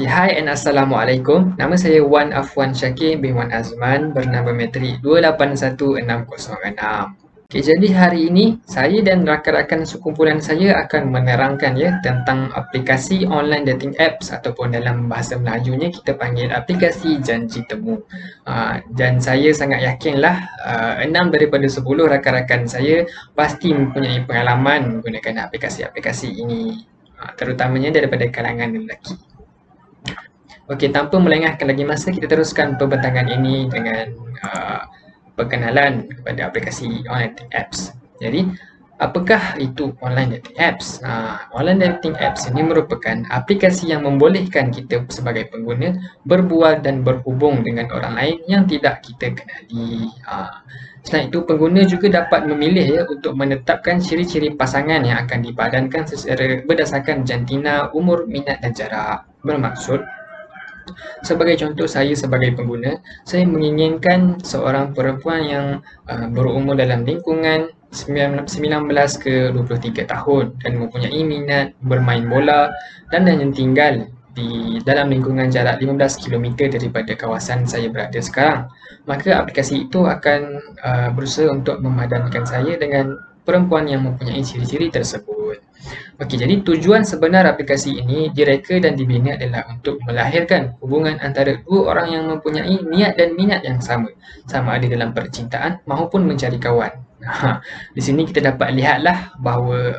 Hai and Assalamualaikum. Nama saya Wan Afwan Syakir bin Wan Azman bernama metrik 281606. Jadi hari ini saya dan rakan-rakan sekumpulan saya akan menerangkan tentang aplikasi online dating apps ataupun dalam bahasa Melajunya kita panggil aplikasi janji temu. Dan saya sangat yakinlah 6 daripada 10 rakan-rakan saya pasti mempunyai pengalaman menggunakan aplikasi-aplikasi ini. Terutamanya daripada kalangan lelaki. Okey, tanpa melengahkan lagi masa, kita teruskan pembentangan ini dengan perkenalan kepada aplikasi online dating apps. Jadi, apakah itu online dating apps? Online dating apps ini merupakan aplikasi yang membolehkan kita sebagai pengguna berbual dan berhubung dengan orang lain yang tidak kita kenali. Selain itu, pengguna juga dapat memilih untuk menetapkan ciri-ciri pasangan yang akan dipadankan secara berdasarkan jantina, umur, minat dan jarak. Bermaksud, sebagai contoh, saya sebagai pengguna, saya menginginkan seorang perempuan yang berumur dalam lingkungan 19 ke 23 tahun dan mempunyai minat bermain bola dan yang tinggal di dalam lingkungan jarak 15 km daripada kawasan saya berada sekarang. Maka aplikasi itu akan berusaha untuk memadankan saya dengan perempuan yang mempunyai ciri-ciri tersebut. Okey, jadi tujuan sebenar aplikasi ini direka dan dibina adalah untuk melahirkan hubungan antara dua orang yang mempunyai niat dan minat yang sama ada dalam percintaan maupun mencari kawan. Di sini kita dapat lihatlah bahawa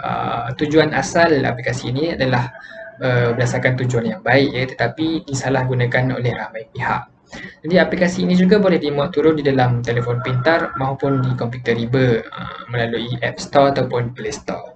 tujuan asal aplikasi ini adalah berdasarkan tujuan yang baik tetapi disalahgunakan oleh ramai pihak. Jadi aplikasi ini juga boleh dimuat turun di dalam telefon pintar maupun di komputer riba melalui App Store ataupun Play Store.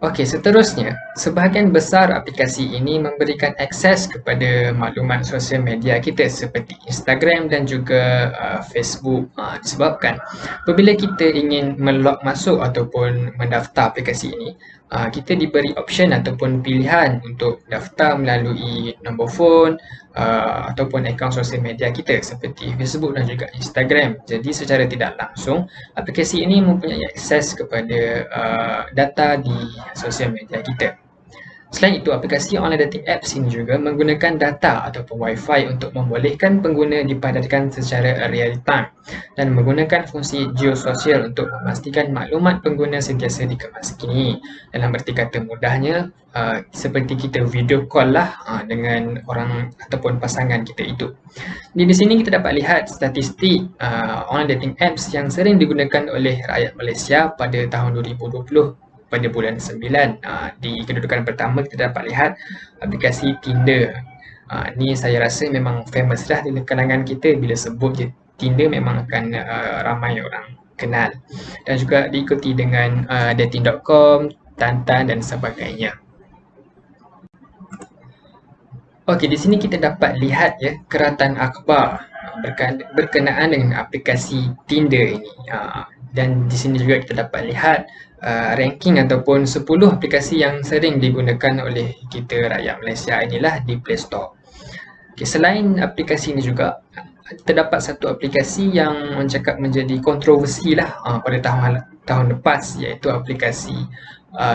Okey, seterusnya, sebahagian besar aplikasi ini memberikan akses kepada maklumat sosial media kita seperti Instagram dan juga Facebook. Disebabkan apabila kita ingin melog masuk ataupun mendaftar aplikasi ini, kita diberi option ataupun pilihan untuk daftar melalui nombor phone ataupun akaun sosial media kita seperti Facebook dan juga Instagram. Jadi secara tidak langsung, aplikasi ini mempunyai akses kepada data di sosial media kita. Selain itu, aplikasi online dating apps ini juga menggunakan data ataupun Wi-Fi untuk membolehkan pengguna dipadatkan secara real time dan menggunakan fungsi geososial untuk memastikan maklumat pengguna sentiasa dikemas kini. Dalam erti kata mudahnya, seperti kita video call lah dengan orang ataupun pasangan kita itu. Di sini kita dapat lihat statistik online dating apps yang sering digunakan oleh rakyat Malaysia pada tahun 2020 pada bulan 9. Di kedudukan pertama kita dapat lihat aplikasi Tinder. Ni saya rasa memang famous lah di kalangan kita, bila sebut je Tinder memang akan ramai orang kenal. Dan juga diikuti dengan dating.com, Tantan dan sebagainya. Okey, di sini kita dapat lihat keratan akhbar berkenaan dengan aplikasi Tinder ini. Dan di sini juga kita dapat lihat ranking ataupun 10 aplikasi yang sering digunakan oleh kita rakyat Malaysia inilah di Play Store. Okay, selain aplikasi ini juga terdapat satu aplikasi yang mencakap menjadi kontroversi lah pada tahun lepas, iaitu aplikasi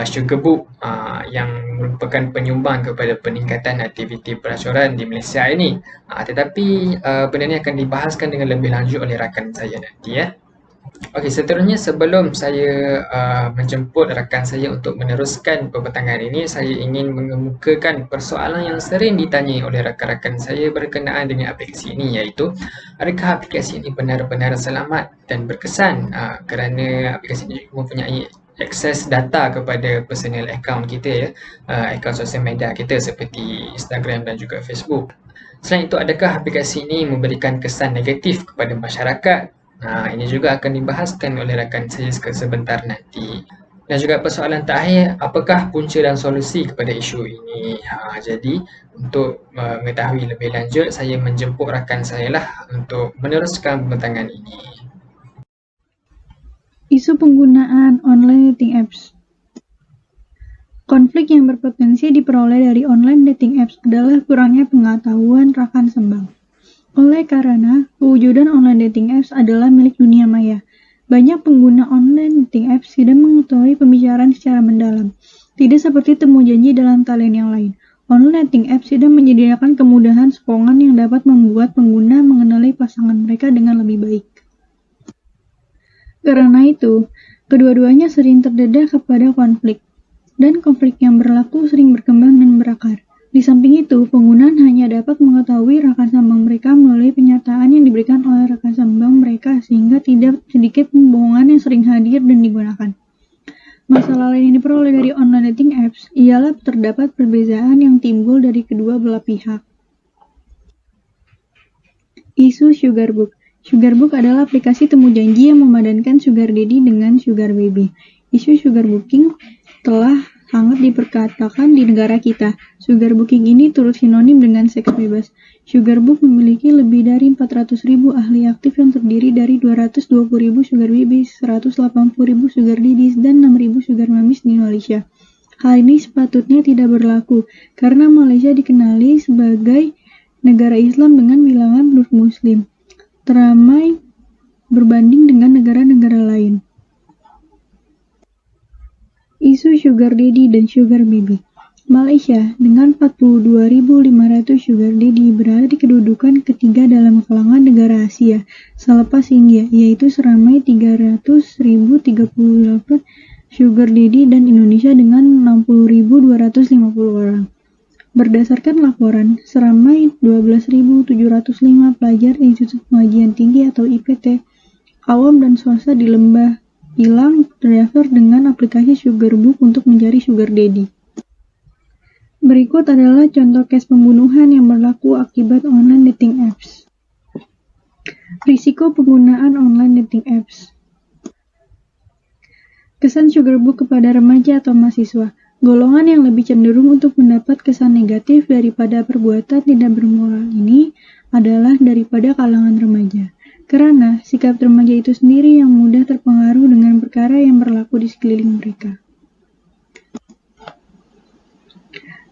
Sugarbook yang merupakan penyumbang kepada peningkatan aktiviti pelacuran di Malaysia ini. Tetapi benda ini akan dibahaskan dengan lebih lanjut oleh rakan saya nanti Okey, seterusnya sebelum saya menjemput rakan saya untuk meneruskan pembentangan ini, saya ingin mengemukakan persoalan yang sering ditanyai oleh rakan-rakan saya berkenaan dengan aplikasi ini, iaitu adakah aplikasi ini benar-benar selamat dan berkesan kerana aplikasi ini mempunyai akses data kepada personal account kita akaun sosial media kita seperti Instagram dan juga Facebook. Selain itu, adakah aplikasi ini memberikan kesan negatif kepada masyarakat? Ini juga akan dibahaskan oleh rakan saya sebentar nanti. Dan juga persoalan terakhir, apakah punca dan solusi kepada isu ini? Jadi, untuk mengetahui lebih lanjut, saya menjemput rakan saya lah untuk meneruskan pembentangan ini. Isu penggunaan online dating apps. Konflik yang berpotensi diperoleh dari online dating apps adalah kurangnya pengetahuan rakan sembang. Oleh karena kewujudan online dating apps adalah milik dunia maya, banyak pengguna online dating apps tidak mengetahui pembicaraan secara mendalam, tidak seperti temu janji dalam talian yang lain. Online dating apps tidak menyediakan kemudahan sokongan yang dapat membuat pengguna mengenali pasangan mereka dengan lebih baik. Karena itu, kedua-duanya sering terdedah kepada konflik, dan konflik yang berlaku sering berkembang dan berakar. Di samping itu, pengguna hanya dapat mengetahui rekan sambang mereka melalui pernyataan yang diberikan oleh rekan sambang mereka, sehingga tidak sedikit pembohongan yang sering hadir dan digunakan. Masalah lain yang diperoleh dari online dating apps ialah terdapat perbedaan yang timbul dari kedua belah pihak. Isu Sugar Book. Sugar Book adalah aplikasi temu janji yang memadankan sugar daddy dengan sugar baby. Isu sugar booking telah sangat diperkatakan di negara kita. Sugar booking ini turut sinonim dengan seks bebas. Sugar Book memiliki lebih dari 400.000 ahli aktif yang terdiri dari 220.000 sugar babies, 180.000 sugar daddies, dan 6.000 sugar mommies di Malaysia. Hal ini sepatutnya tidak berlaku, karena Malaysia dikenali sebagai negara Islam dengan bilangan penduduk Muslim teramai berbanding dengan negara-negara lain. Isu sugar daddy dan sugar baby. Malaysia dengan 42.500 sugar daddy berada di kedudukan ketiga dalam kalangan negara Asia selepas India, yaitu seramai 300.038 sugar daddy dan Indonesia dengan 60.250 orang. Berdasarkan laporan, seramai 12.705 pelajar Institut Pengajian Tinggi atau IPT, awam dan swasta di Lembah Pilang terdaftar dengan aplikasi Sugar Book untuk mencari sugar daddy. Berikut adalah contoh case pembunuhan yang berlaku akibat online dating apps. Risiko penggunaan online dating apps. Kesan Sugar Book kepada remaja atau mahasiswa. Golongan yang lebih cenderung untuk mendapat kesan negatif daripada perbuatan tidak bermoral ini adalah daripada kalangan remaja. Karena sikap remaja itu sendiri yang mudah terpengaruh dengan perkara yang berlaku di sekeliling mereka.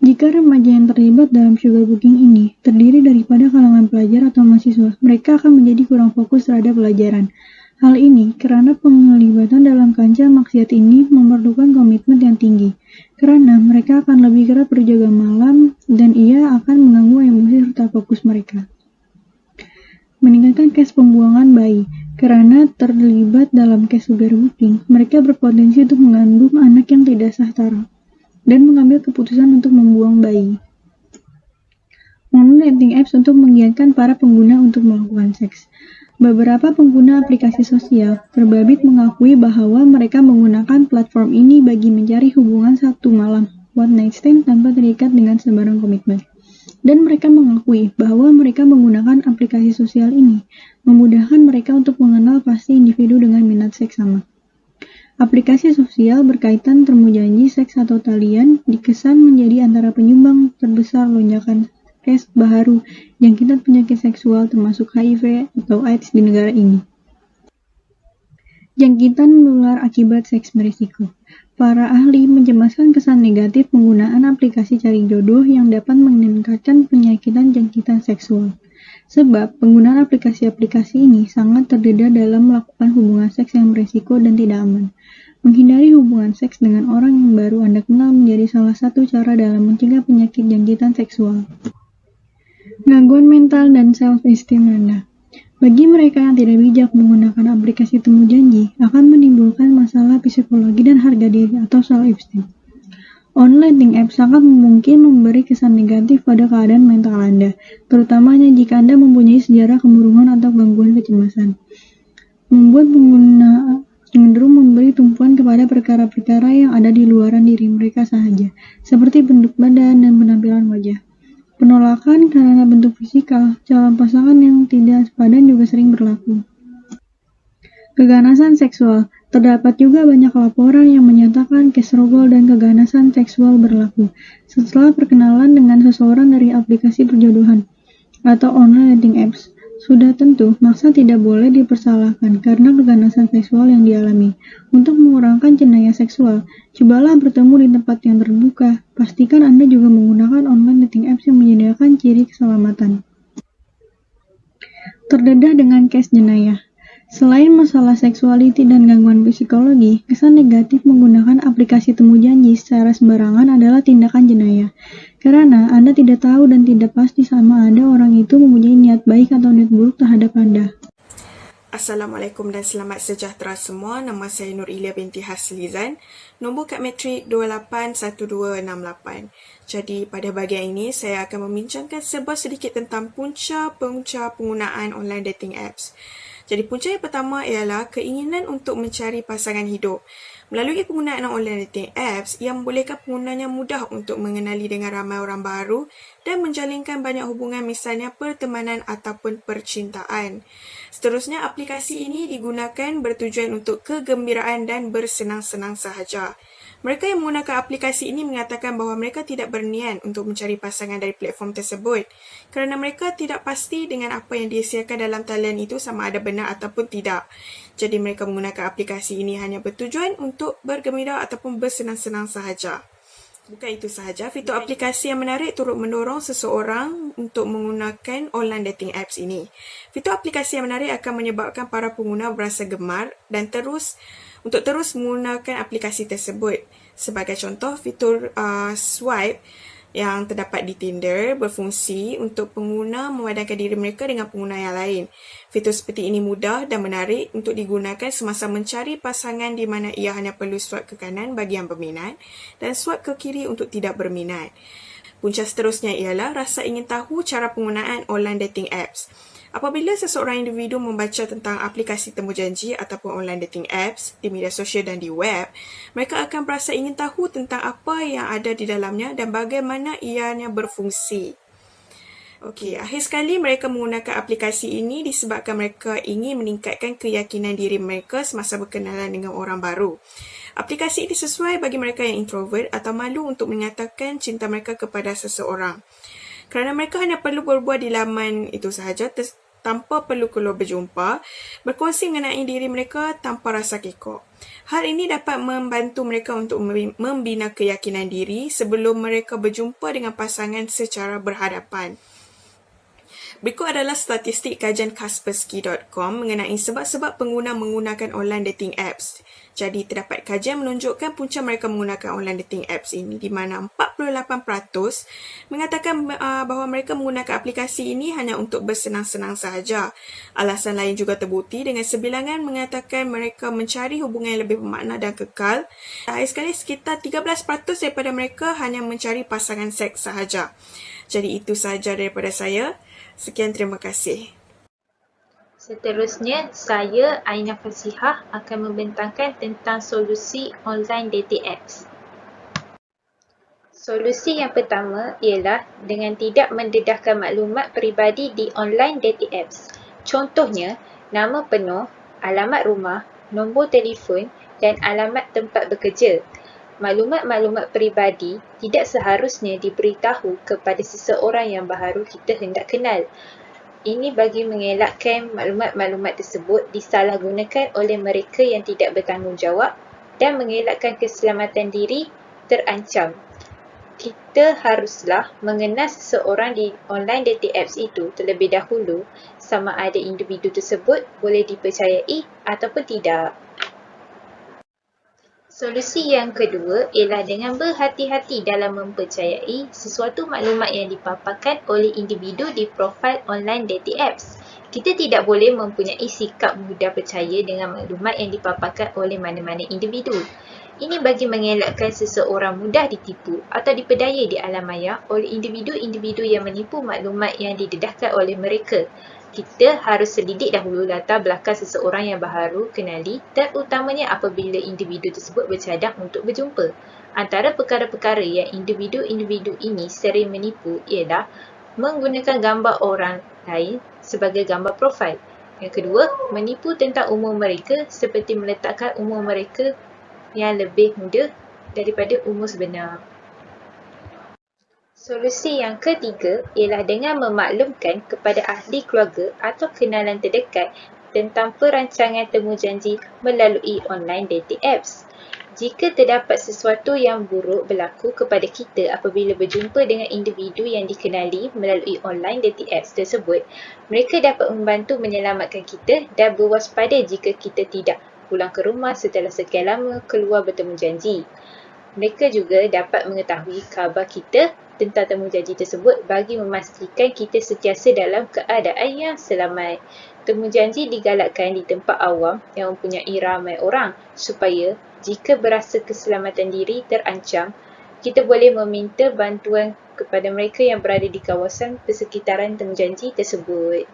Jika remaja yang terlibat dalam sugar booking ini terdiri daripada kalangan pelajar atau mahasiswa, mereka akan menjadi kurang fokus terhadap pelajaran. Hal ini karena penglibatan dalam kancah maksiat ini memerlukan komitmen yang tinggi, karena mereka akan lebih kerap berjaga malam dan ia akan mengganggu emosi serta fokus mereka. Meningkatkan case pembuangan bayi. Karena terlibat dalam case sugar booking, mereka berpotensi untuk mengandung anak yang tidak sah taraf dan mengambil keputusan untuk membuang bayi. Online dating apps untuk menggiatkan para pengguna untuk melakukan seks. Beberapa pengguna aplikasi sosial berbabit mengakui bahwa mereka menggunakan platform ini bagi mencari hubungan satu malam, one night stand tanpa terikat dengan sebarang komitmen. Dan mereka mengakui bahwa mereka menggunakan aplikasi sosial ini memudahkan mereka untuk mengenal pasti individu dengan minat seks sama. Aplikasi sosial berkaitan temu janji seks atau talian dikesan menjadi antara penyumbang terbesar lonjakan case baru jangkitan penyakit seksual termasuk HIV atau AIDS di negara ini. Jangkitan menular akibat seks berisiko. Para ahli mencemaskan kesan negatif penggunaan aplikasi cari jodoh yang dapat meningkatkan penyakitan jangkitan seksual. Sebab penggunaan aplikasi-aplikasi ini sangat terdedah dalam melakukan hubungan seks yang berisiko dan tidak aman. Menghindari hubungan seks dengan orang yang baru Anda kenal menjadi salah satu cara dalam mencegah penyakit jangkitan seksual. Gangguan mental dan self-esteem rendah. Bagi mereka yang tidak bijak menggunakan aplikasi temu janji, akan menimbulkan masalah psikologi dan harga diri atau self-esteem. Online dating apps sangat mungkin memberi kesan negatif pada keadaan mental Anda, terutamanya jika Anda mempunyai sejarah kemurungan atau gangguan kecemasan. Membuat pengguna cenderung memberi tumpuan kepada perkara-perkara yang ada di luaran diri mereka saja, seperti bentuk badan dan penampilan wajah. Penolakan karena bentuk fisikal, calon pasangan yang tidak sepadan juga sering berlaku. Keganasan seksual. Terdapat juga banyak laporan yang menyatakan case rogol dan keganasan seksual berlaku setelah perkenalan dengan seseorang dari aplikasi perjodohan atau online dating apps. Sudah tentu, maksa tidak boleh dipersalahkan karena keganasan seksual yang dialami. Untuk mengurangkan jenayah seksual, cobalah bertemu di tempat yang terbuka. Pastikan Anda juga menggunakan online dating apps yang menyediakan ciri keselamatan. Terdedah dengan case jenayah. Selain masalah seksualiti dan gangguan psikologi, kesan negatif menggunakan aplikasi temu janji secara sembarangan adalah tindakan jenayah. Karena Anda tidak tahu dan tidak pasti sama ada orang itu mempunyai niat baik atau niat buruk terhadap Anda. Assalamualaikum dan selamat sejahtera semua. Nama saya Nur Ilia binti Haslizan. Nombor kad matrik 281268. Jadi pada bahagian ini saya akan membincangkan serba sedikit tentang punca-punca penggunaan online dating apps. Jadi punca yang pertama ialah keinginan untuk mencari pasangan hidup. Melalui penggunaan online dating apps, ia membolehkan penggunanya mudah untuk mengenali dengan ramai orang baru dan menjalinkan banyak hubungan misalnya pertemanan ataupun percintaan. Seterusnya, aplikasi ini digunakan bertujuan untuk kegembiraan dan bersenang-senang sahaja. Mereka yang menggunakan aplikasi ini mengatakan bahawa mereka tidak berniat untuk mencari pasangan dari platform tersebut kerana mereka tidak pasti dengan apa yang disiarkan dalam talian itu sama ada benar ataupun tidak. Jadi mereka menggunakan aplikasi ini hanya bertujuan untuk bergembira ataupun bersenang-senang sahaja. Bukan itu sahaja, fitur aplikasi yang menarik turut mendorong seseorang untuk menggunakan online dating apps ini. Fitur aplikasi yang menarik akan menyebabkan para pengguna berasa gemar dan terus menggunakan aplikasi tersebut. Sebagai contoh, fitur swipe yang terdapat di Tinder berfungsi untuk pengguna memadankan diri mereka dengan pengguna yang lain. Fitur seperti ini mudah dan menarik untuk digunakan semasa mencari pasangan di mana ia hanya perlu swipe ke kanan bagi yang berminat dan swipe ke kiri untuk tidak berminat. Punca seterusnya ialah rasa ingin tahu cara penggunaan online dating apps. Apabila seseorang individu membaca tentang aplikasi temu janji ataupun online dating apps di media sosial dan di web, mereka akan berasa ingin tahu tentang apa yang ada di dalamnya dan bagaimana ianya berfungsi. Okey, akhir sekali mereka menggunakan aplikasi ini disebabkan mereka ingin meningkatkan keyakinan diri mereka semasa berkenalan dengan orang baru. Aplikasi ini sesuai bagi mereka yang introvert atau malu untuk menyatakan cinta mereka kepada seseorang. Kerana mereka hanya perlu berbuat di laman itu sahaja tanpa perlu keluar berjumpa, berkongsi mengenai diri mereka tanpa rasa kekok. Hal ini dapat membantu mereka untuk membina keyakinan diri sebelum mereka berjumpa dengan pasangan secara berhadapan. Berikut adalah statistik kajian Kaspersky.com mengenai sebab-sebab pengguna menggunakan online dating apps. Jadi, terdapat kajian menunjukkan punca mereka menggunakan online dating apps ini di mana 48% mengatakan bahawa mereka menggunakan aplikasi ini hanya untuk bersenang-senang sahaja. Alasan lain juga terbukti dengan sebilangan mengatakan mereka mencari hubungan yang lebih bermakna dan kekal. Akhir sekali, sekitar 13% daripada mereka hanya mencari pasangan seks sahaja. Jadi, itu sahaja daripada saya. Sekian, terima kasih. Seterusnya, saya, Aina Fasihah, akan membentangkan tentang solusi online dating apps. Solusi yang pertama ialah dengan tidak mendedahkan maklumat peribadi di online dating apps. Contohnya, nama penuh, alamat rumah, nombor telefon dan alamat tempat bekerja. Maklumat-maklumat peribadi tidak seharusnya diberitahu kepada seseorang yang baru kita hendak kenal. Ini bagi mengelakkan maklumat-maklumat tersebut disalahgunakan oleh mereka yang tidak bertanggungjawab dan mengelakkan keselamatan diri terancam. Kita haruslah mengenal seseorang di online dating apps itu terlebih dahulu sama ada individu tersebut boleh dipercayai ataupun tidak. Solusi yang kedua ialah dengan berhati-hati dalam mempercayai sesuatu maklumat yang dipaparkan oleh individu di profil online dating apps. Kita tidak boleh mempunyai sikap mudah percaya dengan maklumat yang dipaparkan oleh mana-mana individu. Ini bagi mengelakkan seseorang mudah ditipu atau diperdaya di alam maya oleh individu-individu yang menipu maklumat yang didedahkan oleh mereka. Kita harus selidik dahulu latar belakang seseorang yang baru kenali dan utamanya apabila individu tersebut bercadang untuk berjumpa. Antara perkara-perkara yang individu-individu ini sering menipu ialah menggunakan gambar orang lain sebagai gambar profil. Yang kedua, menipu tentang umur mereka seperti meletakkan umur mereka yang lebih muda daripada umur sebenar. Solusi yang ketiga ialah dengan memaklumkan kepada ahli keluarga atau kenalan terdekat tentang perancangan temu janji melalui online dating apps. Jika terdapat sesuatu yang buruk berlaku kepada kita apabila berjumpa dengan individu yang dikenali melalui online dating apps tersebut, mereka dapat membantu menyelamatkan kita dan berwaspada jika kita tidak pulang ke rumah setelah sekian lama keluar bertemu janji. Mereka juga dapat mengetahui khabar kita tentang temu janji tersebut bagi memastikan kita sentiasa dalam keadaan yang selamat. Temu janji digalakkan di tempat awam yang mempunyai ramai orang supaya jika berasa keselamatan diri terancam, kita boleh meminta bantuan kepada mereka yang berada di kawasan persekitaran temu janji tersebut.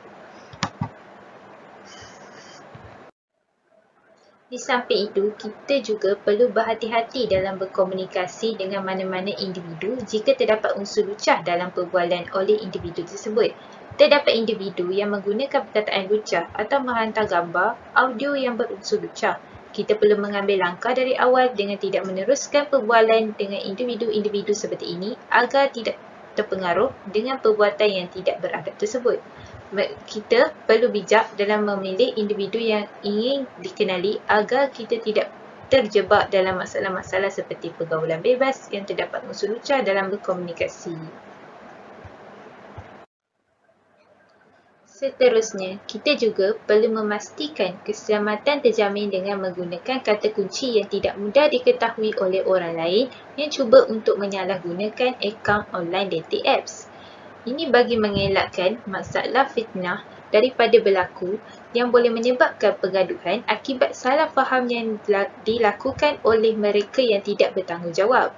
Di samping itu, kita juga perlu berhati-hati dalam berkomunikasi dengan mana-mana individu jika terdapat unsur lucah dalam perbualan oleh individu tersebut. Terdapat individu yang menggunakan perkataan lucah atau menghantar gambar, audio yang berunsur lucah. Kita perlu mengambil langkah dari awal dengan tidak meneruskan perbualan dengan individu-individu seperti ini agar tidak terpengaruh dengan perbuatan yang tidak beradab tersebut. Kita perlu bijak dalam memilih individu yang ingin dikenali agar kita tidak terjebak dalam masalah-masalah seperti pergaulan bebas yang terdapat unsur lucah dalam berkomunikasi. Seterusnya, kita juga perlu memastikan keselamatan terjamin dengan menggunakan kata kunci yang tidak mudah diketahui oleh orang lain yang cuba untuk menyalahgunakan akaun online dating apps. Ini bagi mengelakkan masalah fitnah daripada berlaku yang boleh menyebabkan pergaduhan akibat salah faham yang dilakukan oleh mereka yang tidak bertanggungjawab.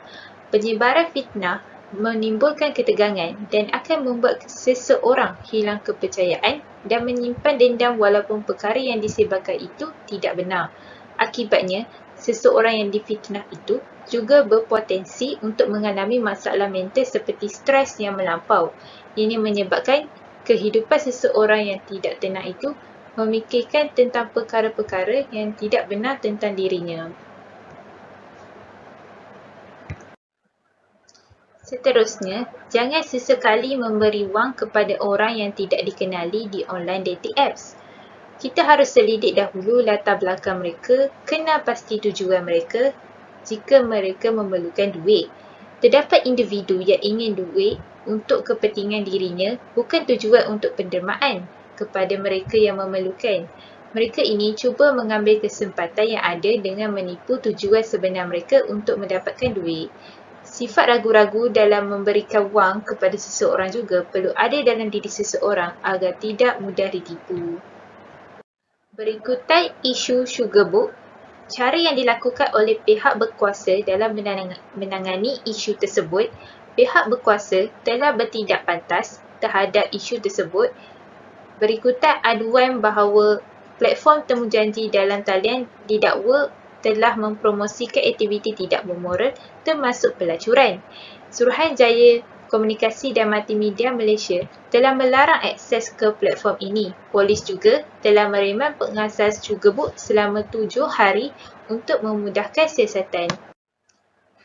Penyebaran fitnah menimbulkan ketegangan dan akan membuat seseorang hilang kepercayaan dan menyimpan dendam walaupun perkara yang disebarkan itu tidak benar. Akibatnya, seseorang yang difitnah itu juga berpotensi untuk mengalami masalah mental seperti stres yang melampau. Ini menyebabkan kehidupan seseorang yang tidak tenang itu memikirkan tentang perkara-perkara yang tidak benar tentang dirinya. Seterusnya, jangan sesekali memberi wang kepada orang yang tidak dikenali di online dating apps. Kita harus selidik dahulu latar belakang mereka, kenal pasti tujuan mereka jika mereka memerlukan duit. Terdapat individu yang ingin duit untuk kepentingan dirinya, bukan tujuan untuk pendermaan kepada mereka yang memerlukan. Mereka ini cuba mengambil kesempatan yang ada dengan menipu tujuan sebenar mereka untuk mendapatkan duit. Sifat ragu-ragu dalam memberikan wang kepada seseorang juga perlu ada dalam diri seseorang agar tidak mudah ditipu. Berikutan isu Sugarbook, cara yang dilakukan oleh pihak berkuasa dalam menangani isu tersebut. Pihak berkuasa telah bertindak pantas terhadap isu tersebut. Berikutan aduan bahawa platform temu janji dalam talian didakwa telah mempromosikan aktiviti tidak bermoral termasuk pelacuran. Suruhanjaya Komunikasi dan Multimedia Malaysia telah melarang akses ke platform ini. Polis juga telah mereman pengasas Sugarbook selama 7 hari untuk memudahkan siasatan.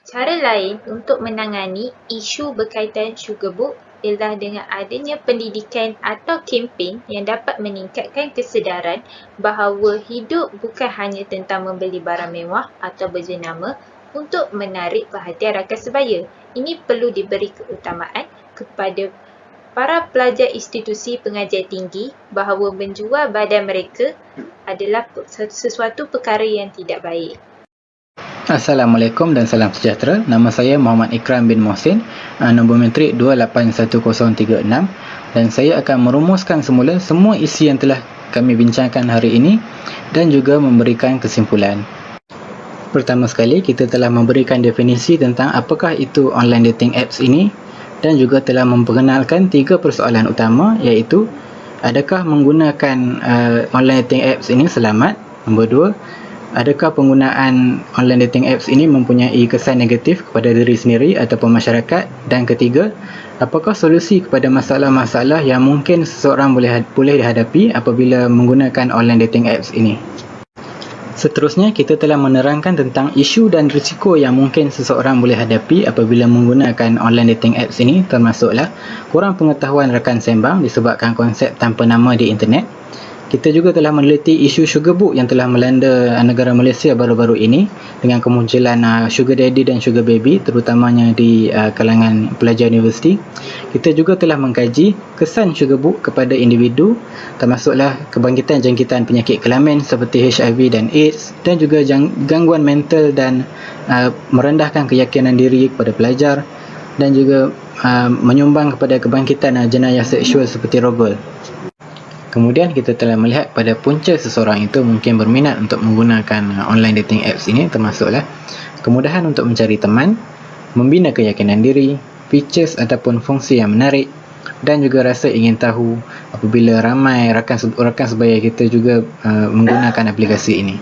Cara lain untuk menangani isu berkaitan Sugarbook ialah dengan adanya pendidikan atau kempen yang dapat meningkatkan kesedaran bahawa hidup bukan hanya tentang membeli barang mewah atau berjenama untuk menarik perhatian rakan sebaya. Ini perlu diberi keutamaan kepada para pelajar institusi pengajian tinggi bahawa menjual badan mereka adalah sesuatu perkara yang tidak baik. Assalamualaikum dan salam sejahtera. Nama saya Muhammad Ikram bin Mohsin, nombor metrik 281036, dan saya akan merumuskan semula semua isi yang telah kami bincangkan hari ini dan juga memberikan kesimpulan. Pertama sekali, kita telah memberikan definisi tentang apakah itu online dating apps ini dan juga telah memperkenalkan 3 persoalan utama, iaitu adakah menggunakan online dating apps ini selamat? Nombor 2, adakah penggunaan online dating apps ini mempunyai kesan negatif kepada diri sendiri ataupun masyarakat? Dan ketiga, apakah solusi kepada masalah-masalah yang mungkin seseorang boleh dihadapi apabila menggunakan online dating apps ini? Seterusnya, kita telah menerangkan tentang isu dan risiko yang mungkin seseorang boleh hadapi apabila menggunakan online dating apps ini, termasuklah kurang pengetahuan rakan sembang disebabkan konsep tanpa nama di internet, Kita juga telah meneliti isu sugar book yang telah melanda negara Malaysia baru-baru ini dengan kemunculan sugar daddy dan sugar baby, terutamanya di kalangan pelajar universiti. Kita juga telah mengkaji kesan sugar book kepada individu, termasuklah kebangkitan jangkitan penyakit kelamin seperti HIV dan AIDS, dan juga gangguan mental dan merendahkan keyakinan diri kepada pelajar, dan juga menyumbang kepada kebangkitan jenayah seksual seperti rogol. Kemudian kita telah melihat pada punca seseorang itu mungkin berminat untuk menggunakan online dating apps ini, termasuklah kemudahan untuk mencari teman, membina keyakinan diri, features ataupun fungsi yang menarik, dan juga rasa ingin tahu apabila ramai rakan sebaya kita juga menggunakan aplikasi ini.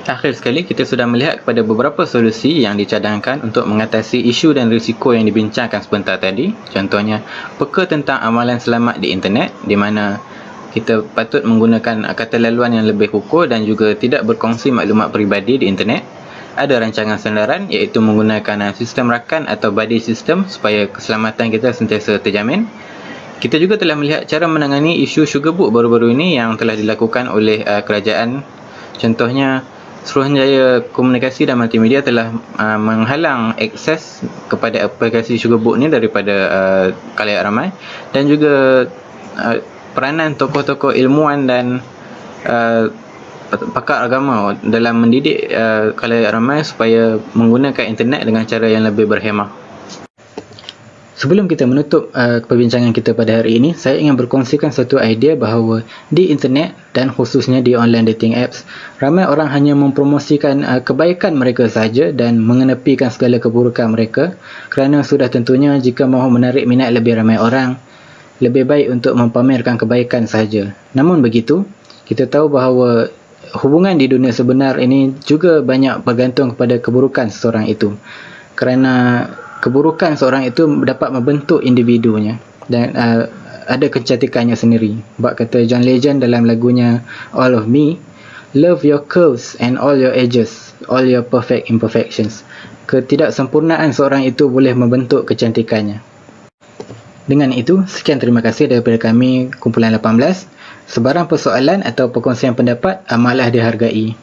Akhir sekali, kita sudah melihat kepada beberapa solusi yang dicadangkan untuk mengatasi isu dan risiko yang dibincangkan sebentar tadi. Contohnya, peka tentang amalan selamat di internet, di mana kita patut menggunakan kata laluan yang lebih kukuh dan juga tidak berkongsi maklumat peribadi di internet. Ada rancangan sandaran iaitu menggunakan sistem rakan atau buddy system supaya keselamatan kita sentiasa terjamin. Kita juga telah melihat cara menangani isu sugar book baru-baru ini yang telah dilakukan oleh kerajaan. Contohnya, Suruhanjaya Komunikasi dan Multimedia telah menghalang akses kepada aplikasi sugar book ni daripada khalayak ramai, dan juga peranan tokoh-tokoh ilmuwan dan pakar agama dalam mendidik khalayak ramai supaya menggunakan internet dengan cara yang lebih berhemah. Sebelum kita menutup perbincangan kita pada hari ini, saya ingin berkongsikan satu idea bahawa di internet dan khususnya di online dating apps, ramai orang hanya mempromosikan kebaikan mereka sahaja dan mengenepikan segala keburukan mereka, kerana sudah tentunya jika mahu menarik minat lebih ramai orang, lebih baik untuk mempamerkan kebaikan sahaja. Namun begitu, kita tahu bahawa hubungan di dunia sebenar ini juga banyak bergantung kepada keburukan seseorang itu, kerana keburukan seorang itu dapat membentuk individunya dan ada kecantikannya sendiri. Bab kata John Legend dalam lagunya All of Me, love your curves and all your edges, all your perfect imperfections. Ketidaksempurnaan seorang itu boleh membentuk kecantikannya. Dengan itu, sekian terima kasih daripada kami kumpulan 18. Sebarang persoalan atau perkongsian pendapat malah dihargai.